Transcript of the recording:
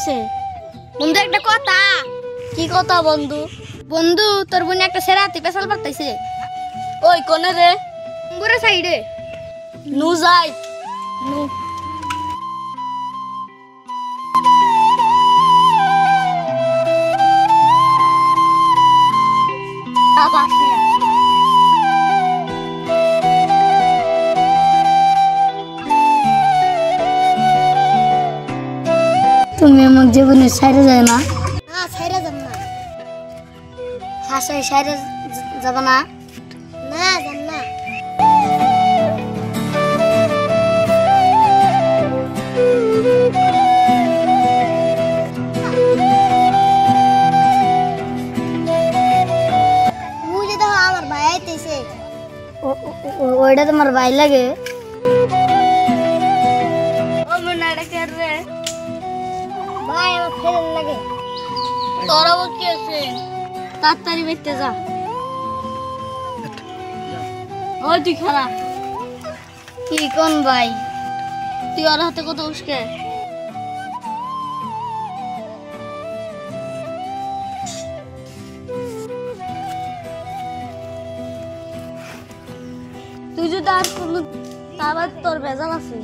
আছে বন্ধু একটা কথা। কি কথা বন্ধু? বন্ধু তোর বোন একটা সেরাতে পেছাল পারতেছে ওই কোনে রে? পুরো সাইডে। নু যাই নু। তুমি আমার জীবনের সাইরে যায় না? না সাইরা যাব না। হাসাই সাইরে যাব না? না যাব না। মুই তো আমার ভাই আইতেছে। ওইটা তোমার ভাই লাগে? ও মনে রাখে রে ভাই আমার ফেরন লাগে। তোরা কি আছে? তাড়াতাড়ি বেরতে যা। ওই তুই খারা কি কোন ভাই? তুই ওর হাতে কত উস্কে? তুই যদি আর কোনো আবার তোর ভেজাল আছে